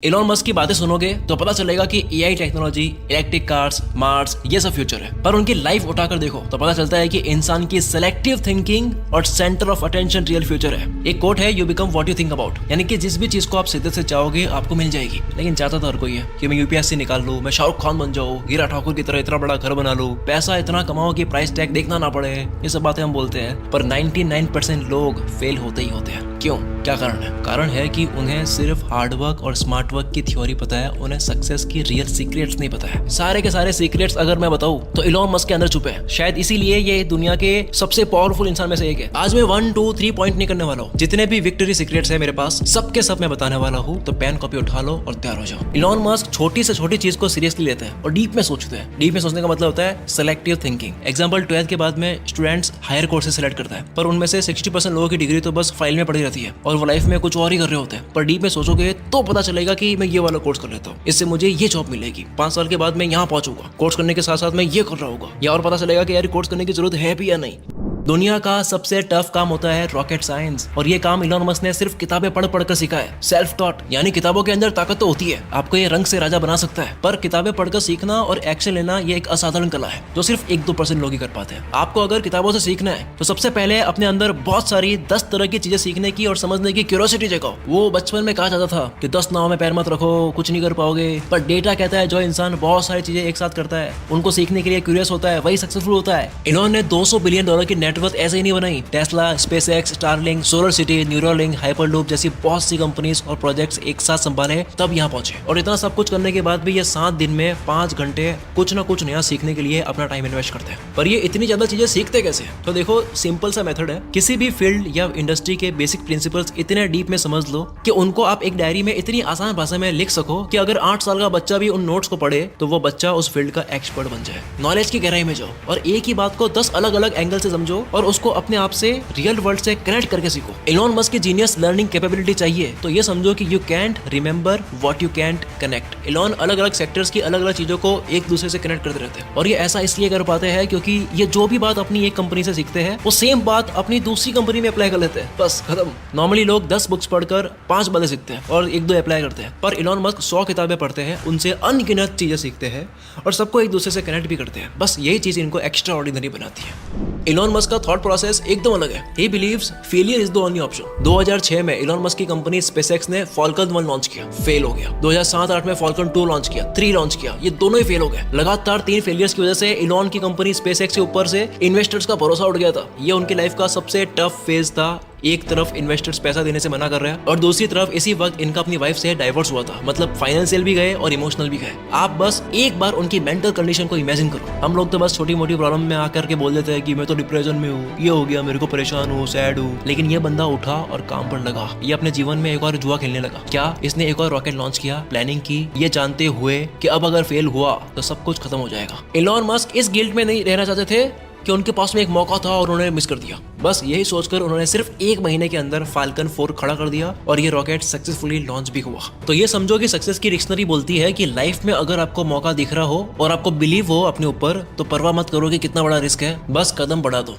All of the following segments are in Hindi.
इलॉन मस्क की बातें सुनोगे तो पता चलेगा कि AI technology, electric cars, Mars ये सब फ्यूचर है। पर उनकी लाइफ उठाकर देखो तो पता चलता है कि इंसान की सिलेक्टिव थिंकिंग और centre of attention real future है। एक कोट है, you become what you think about, यानी कि जिस भी चीज को आप सीधे से चाहोगे आपको मिल जाएगी। लेकिन चाहता तो हर कोई है कि मैं यूपीएससी निकाल लूं, मैं शाहरुख खान बन जाऊं, हीरा ठाकुर की तरह इतना बड़ा घर बना लूं, पैसा इतना कमाओ कि प्राइस टैग देखना ना पड़े। ये सब बातें हम बोलते हैं, पर 99% लोग फेल होते ही होते हैं। क्यों? क्या कारण है? कारण है कि उन्हें सिर्फ हार्डवर्क और स्मार्ट वर्क की थ्योरी पता है, उन्हें सक्सेस की रियल सीक्रेट्स नहीं पता है। सारे के सारे सीक्रेट्स अगर मैं बताऊं तो इलॉन मस्क के अंदर छुपे हैं। शायद इसीलिए ये दुनिया के सबसे पावरफुल इंसान में से एक है। आज मैं 1, 2, 3 पॉइंट नहीं करने वाला हूँ। जितने भी विक्ट्री सीक्रेट्स है मेरे पास सबके सब मैं बताने वाला हूँ, तो पेन कॉपी उठा लो और तैयार हो जाओ। इलॉन मस्क छोटी से छोटी चीज को सीरियसली लेते हैं और डीप में सोचते हैं। डीप में सोचने का मतलब होता है सिलेक्टिव थिंकिंग। एग्जाम्पल 12th के बाद में स्टूडेंट्स हायर कोर्सेज सेलेक्ट करता है, पर उनमें से 60% लोगों की डिग्री तो बस फाइल में पड़ी रहती है और वो लाइफ में कुछ और ही कर रहे होते हैं। पर डीप में सोचोगे तो पता चलेगा कि मैं ये वाला कोर्स कर लेता हूँ, इससे मुझे ये जॉब मिलेगी, 5 साल के बाद मैं यहाँ पहुंचूंगा, कोर्स करने के साथ साथ मैं ये कर रहा होगा, या और पता चलेगा कि यार कोर्स करने की जरूरत है भी या नहीं। दुनिया का सबसे टफ काम होता है रॉकेट साइंस, और ये काम इलॉन मस्क ने सिर्फ किताबें पढ़ पढ़ कर सीखा है। सेल्फ टॉट, यानी किताबों के अंदर ताकत तो होती है, आपको ये रंग से राजा बना सकता है, पर किताबें पढ़कर सीखना और एक्शन लेना ये एक असाधारण कला है जो सिर्फ 1-2% लोग ही कर पाते हैं। आपको अगर किताबों से सीखना है तो सबसे पहले अपने अंदर बहुत सारी 10 तरह की चीजें सीखने की और समझने की क्यूरियोसिटी जगाओ। वो बचपन में कहा जाता था कि 10 नाव में पैर मत रखो, कुछ नहीं कर पाओगे, पर डेटा कहता है जो इंसान बहुत सारी चीजें एक साथ करता है, उनको सीखने के लिए क्यूरियस होता है, वही सक्सेसफुल होता है। इलॉन ने $200 बिलियन की नेटवर्थ ऐसे ही नहीं बनाई। Tesla, SpaceX, Starlink, solar city, Neuralink, hyperloop जैसी बहुत सी कंपनीज और प्रोजेक्ट्स एक साथ संभाले तब यहाँ पहुंचे। और इतना सब कुछ करने के बाद भी ये 7 दिन में 5 घंटे कुछ ना कुछ नया सीखने के लिए अपना टाइम इन्वेस्ट करते हैं। पर ये इतनी ज्यादा चीजें सीखते कैसे? तो देखो, सिंपल सा मेथड है। किसी भी फील्ड या इंडस्ट्री के बेसिक प्रिंसिपल्स इतने डीप में समझ लो कि उनको आप एक डायरी में इतनी आसान भाषा में लिख सको कि अगर 8 साल का बच्चा भी उन नोट्स को पढ़े तो वो बच्चा उस फील्ड का एक्सपर्ट बन जाए। नॉलेज की गहराई में जाओ और एक ही बात को 10 अलग अलग एंगल से समझो और उसको अपने आप से रियल वर्ल्ड से कनेक्ट करके सीखो। इलॉन मस्क की जीनियस लर्निंग कैपेबिलिटी चाहिए तो ये समझो कि you can't remember what you can't connect. Elon अलग अलग सेक्टर्स की अलग अलग चीजों को एक दूसरे से कनेक्ट करते रहते हैं, और ये ऐसा इसलिए कर पाते हैं क्योंकि ये जो भी बात अपनी एक कंपनी से सीखते हैं वो सेम बात अपनी दूसरी कंपनी में अप्लाई कर लेते हैं, बस खत्म। नॉर्मली लोग 10 बुक्स पढ़कर 5 बातें सीखते हैं और 1-2 अप्लाई करते हैं, पर इलॉन मस्क 100 किताबें पढ़ते हैं, उनसे अनगिनत चीजें सीखते हैं और सबको एक दूसरे से कनेक्ट भी करते हैं। बस यही चीज इनको एक्स्ट्रा ऑर्डिनरी बनाती है। इलॉन मस्क का थॉट प्रोसेस एकदम अलग है। He believes failure is the only option। 2006 में इलॉन मस्क की कंपनी स्पेसएक्स ने फॉल्कन 1 लॉन्च किया, फेल हो गया। 2007-8 में फॉल्कन 2 लॉन्च किया, 3 लॉन्च किया, ये दोनों ही फेल हो गए। लगातार 3 फेलियर्स की वजह से इलॉन की कंपनी स्पेसएक्स के ऊपर से इन्वेस्टर्स का भरोसा उठ गया था। ये उनकी लाइफ का सबसे टफ फेज था। एक तरफ इन्वेस्टर्स पैसा देने से मना कर रहे हैं और दूसरी तरफ इसी वक्त इनका अपनी वाइफ से डाइवोर्स हुआ था, मतलब फाइनेंशियल भी गए और इमोशनल भी गए। आप बस एक बार उनकी मेंटल कंडीशन को इमेजिन करो। हम लोग तो बस छोटी मोटी प्रॉब्लम में आकर के बोल देते हैं कि मैं तो डिप्रेशन में हूँ, ये हो गया, मेरे को परेशान हूँ, सैड हूँ। लेकिन ये बंदा उठा और काम पर लगा। ये अपने जीवन में एक और जुआ खेलने लगा। क्या? इसने एक और रॉकेट लॉन्च किया, प्लानिंग की, ये जानते हुए कि अब अगर फेल हुआ तो सब कुछ खत्म हो जाएगा। इलॉन मस्क इस गिल्ट में नहीं रहना चाहते थे कि उनके पास में एक मौका था और उन्होंने मिस कर दिया। बस यही सोचकर उन्होंने सिर्फ 1 महीने के अंदर फाल्कन 4 खड़ा कर दिया और ये रॉकेट सक्सेसफुली लॉन्च भी हुआ। तो ये समझो कि सक्सेस की डिक्शनरी बोलती है कि लाइफ में अगर आपको मौका दिख रहा हो और आपको बिलीव हो अपने ऊपर, तो परवाह मत करो कि कितना बड़ा रिस्क है, बस कदम बढ़ा दो।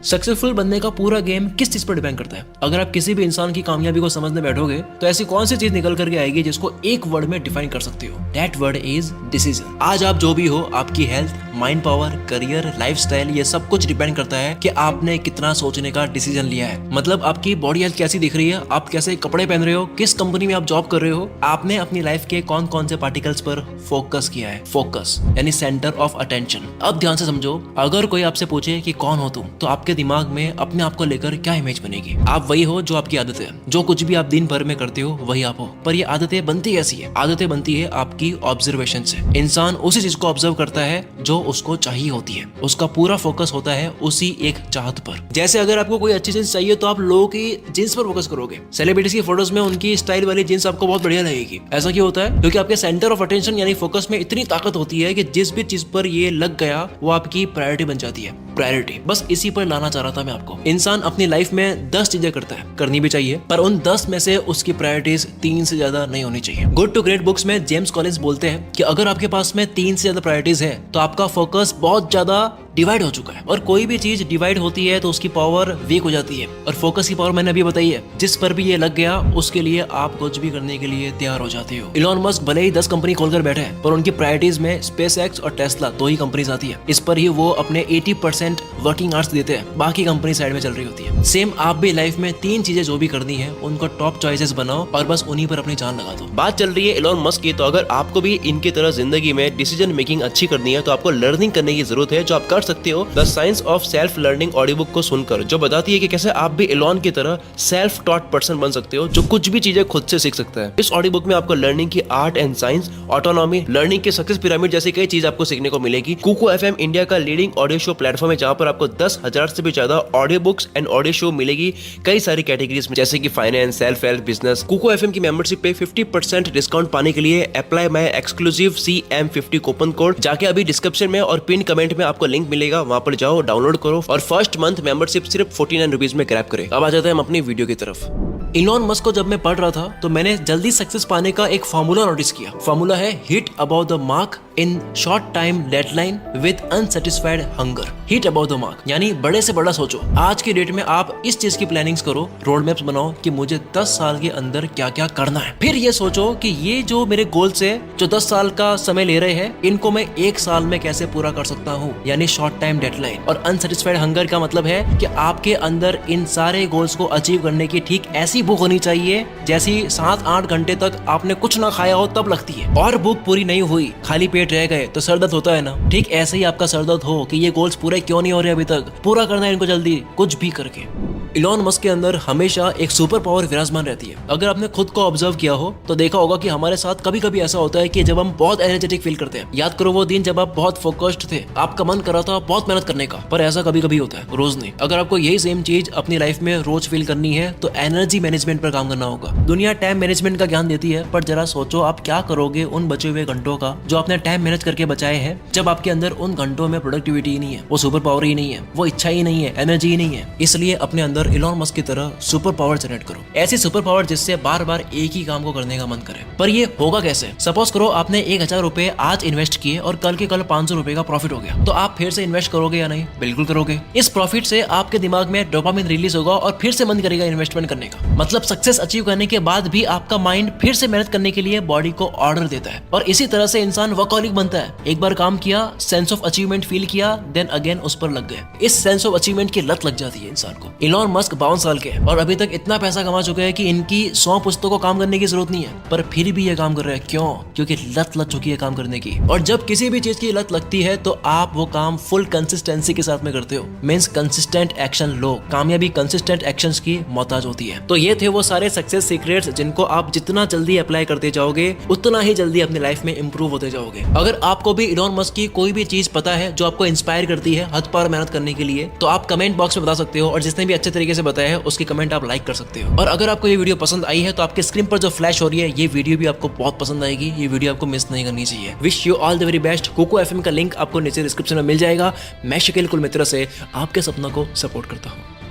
सक्सेसफुल बनने का पूरा गेम किस चीज पर डिपेंड करता है? अगर आप किसी भी इंसान की कामयाबी को समझने बैठोगे तो ऐसी कौन सी चीज निकल करके आएगी जिसको एक वर्ड में डिफाइन कर सकते हो? That word is decision. आज आप जो भी हो, आपकी health, mind power, career, lifestyle, ये सब कुछ डिपेंड करता है कि आपने कितना सोचने का डिसीजन लिया है। मतलब आपकी बॉडी हेल्थ कैसी दिख रही है, आप कैसे कपड़े पहन रहे हो, किस कंपनी में आप जॉब कर रहे हो, आपने अपनी लाइफ के कौन कौन से पार्टिकल्स पर फोकस किया है। फोकस यानी सेंटर ऑफ अटेंशन। अब ध्यान से समझो, अगर कोई आपसे पूछे कि कौन हो तुम, तो आपके दिमाग में अपने आप को लेकर क्या इमेज बनेगी? आप वही हो जो आपकी आदत है, जो कुछ भी आप दिन भर में करते हो वही आप हो। पर ये आदतें बनती कैसी है? आदतें बनती है आपकी ऑब्जर्वेशन से। इंसान उसी चीज को ऑब्जर्व करता है जो उसको चाहिए होती है, उसका पूरा फोकस होता है उसी एक चाहत पर। जैसे अगर आपको कोई अच्छी जींस चाहिए तो आप लोगों की जींस पर फोकस करोगे। सेलिब्रिटीज की फोटोज में उनकी स्टाइल वाली जींस आपको बहुत बढ़िया लगेगी। ऐसा क्यों होता है? क्योंकि आपके सेंटर ऑफ अटेंशन यानी फोकस में इतनी ताकत होती है कि जिस भी चीज पर ये लग गया वो आपकी प्रायोरिटी बन जाती है। प्रायोरिटी, बस इसी पर लाना चाह रहा था मैं आपको। इंसान अपनी लाइफ में 10 चीजें करता है, करनी भी चाहिए, पर उन 10 में से उसकी प्रायोरिटीज 3 से ज्यादा नहीं होनी चाहिए। गुड टू ग्रेट बुक्स में जेम्स कॉलिंस बोलते हैं कि अगर आपके पास में 3 से ज्यादा प्रायोरिटीज है तो आपका फोकस बहुत ज्यादा डिवाइड हो चुका है, और कोई भी चीज डिवाइड होती है तो उसकी पावर वीक हो जाती है, और फोकस की पावर मैंने अभी बताई है। जिस पर भी ये लग गया उसके लिए आप कुछ भी करने के लिए तैयार हो जाते हो। इलॉन मस्क भले ही 10 कंपनी खोलकर बैठे हैं, पर उनकी प्रायोरिटीज में स्पेस एक्स और टेस्ला 2 ही कंपनीज आती है। इस पर ही वो अपने 80% वर्किंग आवर्स देते हैं, बाकी कंपनी साइड में चल रही होती है। सेम आप भी लाइफ में 3 चीजें जो भी करनी है उनको टॉप चॉइसेस बनाओ और बस उन्हीं पर अपनी जान लगा दो। बात चल रही है इलॉन मस्क की, तो अगर आपको भी इनकी तरह जिंदगी में डिसीजन मेकिंग अच्छी करनी है तो आपको लर्निंग करने की जरूरत है, जो आप कर सकते हो the science of self learning audio book को सुनकर, जो बताती है कि कैसे आप भी इलॉन की तरह सेल्फ टॉट पर्सन बन सकते हो, जो कुछ भी चीजें खुद से सीख सकता है। इस ऑडियो बुक में आपको लर्निंग की art and science, autonomy, learning के सक्सेस पिरामिड जैसी कई चीज आपको सीखने को मिलेगी। कुको एफएम इंडिया का लीडिंग ऑडियो शो प्लेटफॉर्म है, जहां पर आपको 10,000 से भी ज्यादा audio books and audio show मिलेगी कई सारी कैटेगरीज में, जैसे कि finance, self help, business. Kuku FM की मेंबरशिप पे 50% डिस्काउंट पाने के लिए apply my exclusive CM50 coupon code. जाके अभी डिस्क्रिप्शन में और पिन कमेंट में आपको लिंक मिलेगा, वहां पर जाओ, डाउनलोड करो और फर्स्ट मंथ मेंबरशिप सिर्फ 49 रुपीज में ग्रैब करे। अब आ जाते हैं हम अपनी वीडियो की तरफ। इलॉन मस्क को जब मैं पढ़ रहा था तो मैंने जल्दी सक्सेस पाने का एक फार्मूला नोटिस किया। फार्मूला है hit about the mark in short time deadline with unsatisfied hunger. Hit about the mark यानी बड़े से बड़ा सोचो। आज की डेट में आप इस चीज की प्लानिंग्स करो, रोड मैप्स बनाओ कि मुझे 10 साल के अंदर क्या क्या करना है। फिर ये सोचो कि ये जो मेरे गोल्स है जो 10 साल का समय ले रहे हैं, इनको मैं 1 साल में कैसे पूरा कर सकता हूँ, यानी शॉर्ट टाइम डेडलाइन। और अनसेटिस्फाइड हंगर का मतलब है कि आपके अंदर इन सारे गोल्स को अचीव करने की ठीक ऐसी भूख होनी चाहिए जैसी 7-8 घंटे तक आपने कुछ ना खाया हो तब लगती है। और भूख पूरी नहीं हुई, खाली पेट रह गए तो सर दर्द होता है ना। ठीक ऐसे ही आपका सर दर्द हो कि ये गोल्स पूरे क्यों नहीं हो रहे अभी तक, पूरा करना है इनको जल्दी, कुछ भी करके। इलॉन मस्क के अंदर हमेशा एक सुपर पावर विराजमान रहती है। अगर आपने खुद को ऑब्जर्व किया हो तो देखा होगा कि हमारे साथ कभी कभी ऐसा होता है कि जब हम बहुत एनर्जेटिक फील करते हैं, याद करो वो दिन जब आप बहुत फोकस्ड थे, आपका मन कर रहा था बहुत मेहनत करने का, पर ऐसा कभी कभी होता है, रोज नहीं। अगर आपको यही सेम चीज अपनी लाइफ में रोज फील करनी है तो एनर्जी मैनेजमेंट पर काम करना होगा। दुनिया टाइम मैनेजमेंट का ज्ञान देती है, पर जरा सोचो आप क्या करोगे उन बचे हुए घंटों का जो आपने टाइम मैनेज करके बचाए हैं, जब आपके अंदर उन घंटों में प्रोडक्टिविटी ही नहीं है, वो सुपर पावर ही नहीं है, वो इच्छा ही नहीं है, एनर्जी ही नहीं है। इसलिए अपने अंदर इलॉन मस्क की तरह सुपर पावर जनरेट करो, ऐसी सुपर पावर जिससे बार बार एक ही काम को करने का मन करे। पर ये होगा कैसे? सपोज करो आपने 1000 रुपए आज इन्वेस्ट किए और कल के कल 500 रुपए का प्रॉफिट हो गया, तो आप फिर से इन्वेस्ट करोगे या नहीं? बिल्कुल करोगे। इस प्रॉफिट से आपके दिमाग में डोपामिन रिलीज होगा और फिर से मन करेगा इन्वेस्टमेंट करने का। मतलब सक्सेस अचीव करने के बाद भी आपका माइंड फिर से मेहनत करने के लिए बॉडी को ऑर्डर देता है, और इसी तरह से इंसान वर्कहॉलिक बनता है। एक बार काम किया, सेंस ऑफ अचीवमेंट फील किया, देन अगेन उस पर लग गए। इस सेंस ऑफ अचीवमेंट की लत लग जाती है इंसान को। इलॉन मस्क 52 साल के और अभी तक इतना पैसा कमा चुके हैं कि इनकी 100 पुस्तकों को काम करने की जरूरत नहीं है, पर फिर भी ये काम कर रहे हैं। क्यों? क्योंकि लत लग चुकी है काम करने की। और जब किसी भी चीज की लत लगती है तो आप वो काम फुल कंसिस्टेंसी के साथ में करते हो। मींस कंसिस्टेंट एक्शन लो। कामयाबी कंसिस्टेंट एक्शंस की मोहताज होती है। तो ये थे वो सारे सक्सेस सीक्रेट्स जिनको आप जितना जल्दी अप्लाई करते जाओगे उतना ही जल्दी अपनी लाइफ में इंप्रूव होते जाओगे। अगर आपको भी इलॉन मस्क की कोई भी चीज पता है जो आपको इंस्पायर करती है हद पार मेहनत करने के लिए, तो आप कमेंट बॉक्स में बता सकते हो, और जिसने भी अच्छे तरीके से बताया है उसकी कमेंट आप लाइक कर सकते हो। और अगर आपको ये वीडियो पसंद आई है तो आपके स्क्रीन पर जो फ्लैश हो रही है ये वीडियो भी आपको बहुत पसंद आएगी। ये वीडियो आपको मिस नहीं करनी चाहिए। Wish you all the very best. Kuku FM का लिंक आपको नीचे डिस्क्रिप्शन में मिल जाएगा। मैं शकील कुल मित्र से आपके सपनों को सपोर्ट करता हूँ।